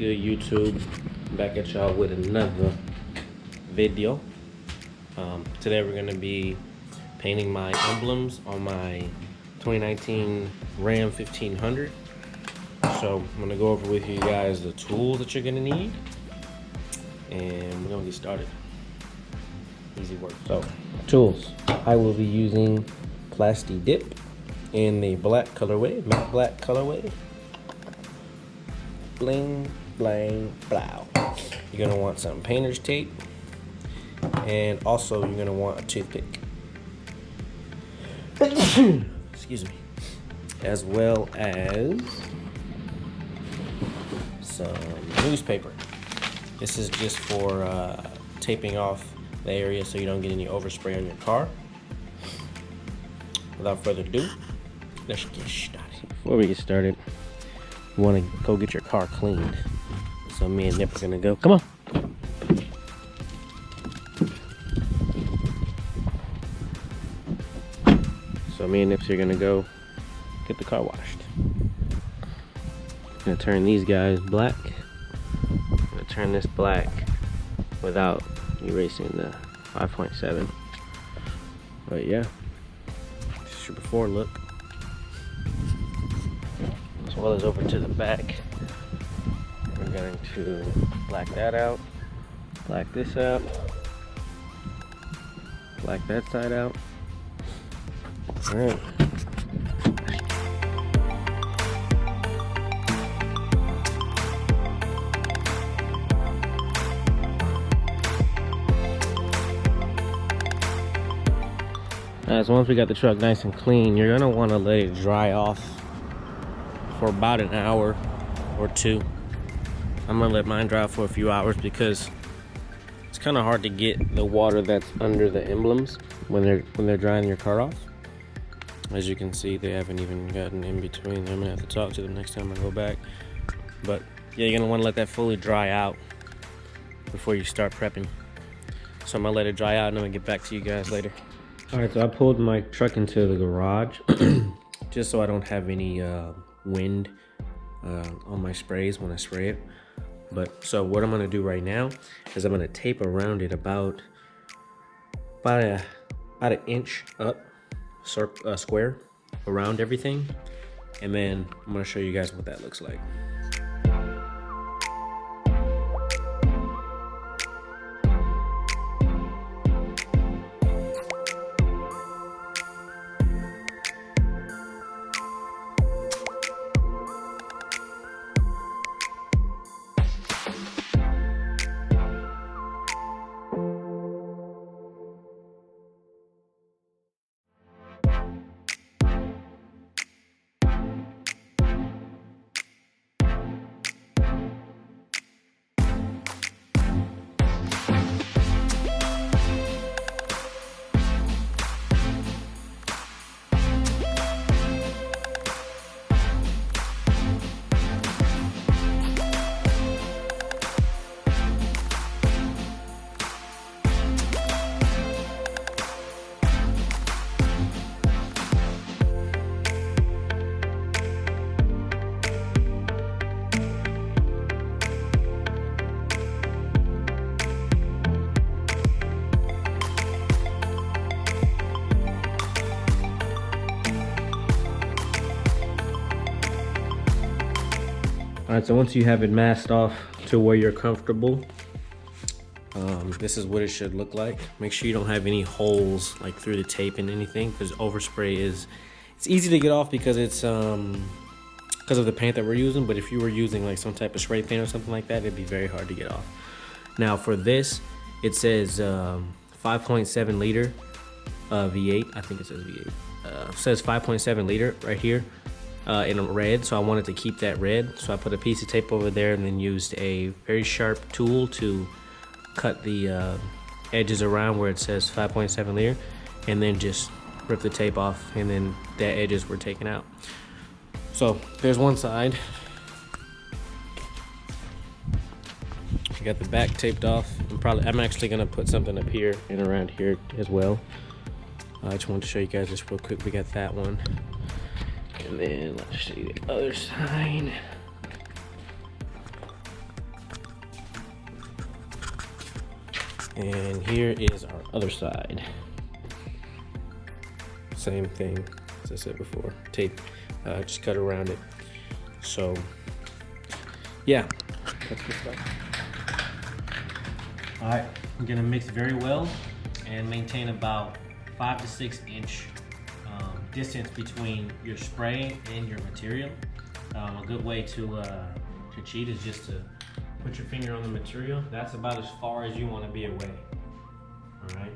good, YouTube? Back at y'all with another video. Today we're gonna be painting my emblems on my 2019 Ram 1500. So I'm gonna go over with you guys the tools that you're gonna need, and we're gonna get started. Easy work. So tools, I will be using Plasti Dip in the black colorway, matte black colorway. Bling, blang, blow. You're gonna want some painter's tape, and also you're gonna want a toothpick. Excuse me. As well as some newspaper. This is just for taping off the area so you don't get any overspray on your car. Without further ado, let's get started. Before we get started, you want to go get your car cleaned. So me and Nip are gonna go. Come on. So me and Nips are gonna go get the car washed. Gonna turn these guys black. Gonna turn this black without erasing the 5.7. But yeah, this is your before look. As well as over to the back. We're going to black that out, black this out, black that side out. All right. So once we got the truck nice and clean, you're gonna want to let it dry off for about an hour or two. I'm gonna let mine dry for a few hours because it's kind of hard to get the water that's under the emblems when they're drying your car off. As you can see, they haven't even gotten in between. I'm gonna have to talk to them next time I go back. But yeah, you're gonna want to let that fully dry out before you start prepping. So I'm gonna let it dry out and I'm gonna get back to you guys later. All right, so I pulled my truck into the garage just so I don't have any wind on my sprays when I spray it. But so what I'm gonna do right now is I'm gonna tape around it about an inch up, square around everything, and then I'm gonna show you guys what that looks like. All right, so once you have it masked off to where you're comfortable, this is what it should look like. Make sure you don't have any holes like through the tape and anything, because overspray it's easy to get off because it's because of the paint that we're using. But if you were using like some type of spray paint or something like that, it'd be very hard to get off. Now for this, it says 5.7 liter V8. I think it says V8. It says 5.7 liter right here. In red, so I wanted to keep that red, so I put a piece of tape over there and then used a very sharp tool to cut the edges around where it says 5.7 liter, and then just rip the tape off, and then the edges were taken out. So there's one side. I got the back taped off. I'm actually gonna put something up here and around here as well. I just wanted to show you guys this real quick. We got that one. And then let's see the other side. And here is our other side. Same thing as I said before, tape, just cut around it. So yeah, that's good stuff. All right, I'm gonna mix very well and maintain about 5 to 6 inch distance between your spray and your material. A good way to cheat is just to put your finger on the material. That's about as far as you want to be away. All right,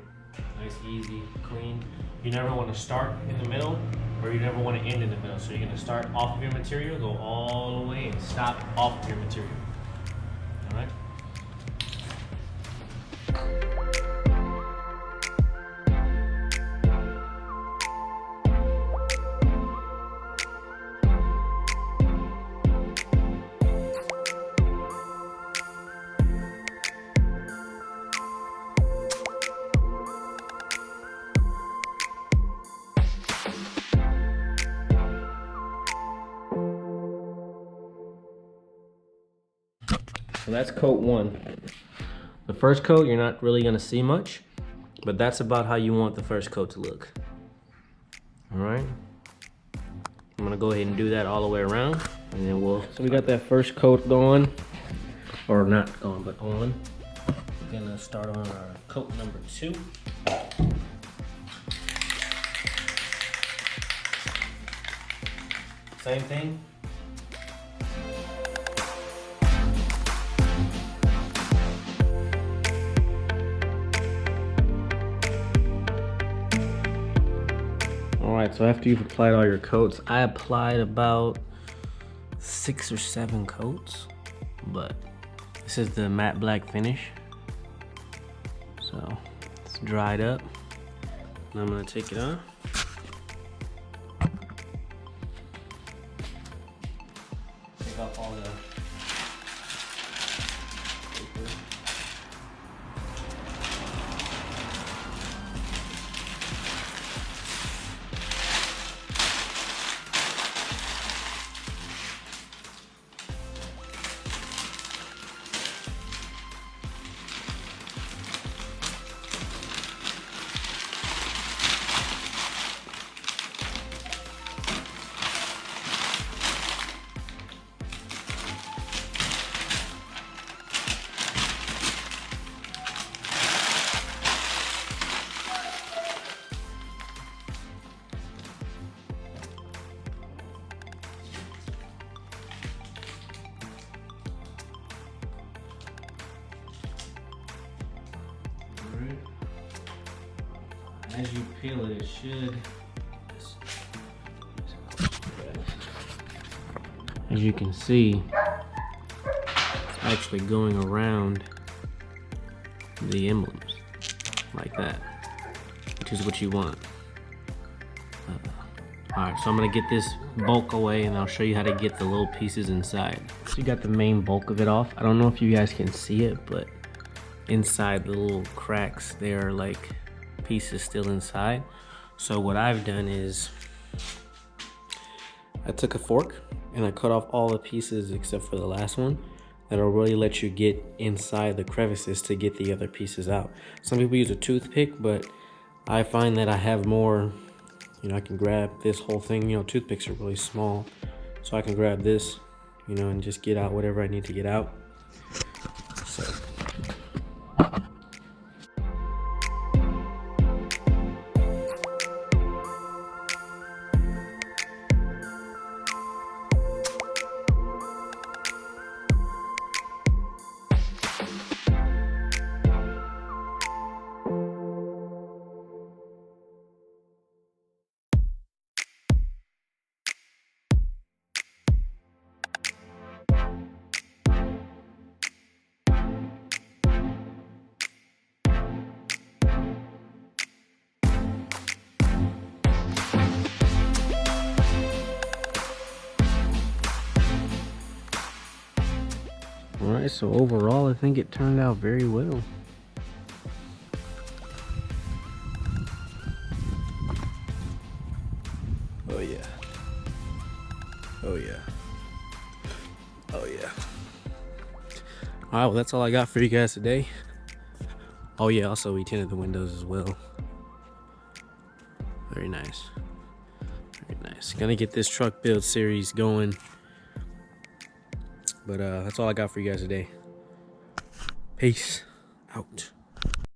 nice, easy, clean. You never want to start in the middle, or you never want to end in the middle. So you're gonna start off of your material, go all the way, and stop off of your material. All right. So that's coat 1. The first coat, you're not really gonna see much, but that's about how you want the first coat to look. All right. I'm gonna go ahead and do that all the way around, and then so we got that first coat going, or not going, but on. We're gonna start on our coat number 2. Same thing. Alright, so after you've applied all your coats, I applied about 6 or 7 coats, but this is the matte black finish. So it's dried up, and I'm gonna take it off. Take off all the paper. As you peel it, it should, as you can see, it's actually going around the emblems like that, which is what you want. Alright, so I'm gonna get this bulk away, and I'll show you how to get the little pieces inside. So you got the main bulk of it off. I don't know if you guys can see it, but inside the little cracks, there are like pieces still inside. So what I've done is I took a fork and I cut off all the pieces except for the last one. That'll really let you get inside the crevices to get the other pieces out. Some people use a toothpick, but I find that I have more, you know, I can grab this whole thing. You know, toothpicks are really small, so I can grab this, you know, and just get out whatever I need to get out. So alright, so overall I think it turned out very well. Oh yeah. Oh yeah. Oh yeah. Alright, well that's all I got for you guys today. Oh yeah, also we tinted the windows as well. Very nice. Very nice. Gonna get this truck build series going. But that's all I got for you guys today. Peace out.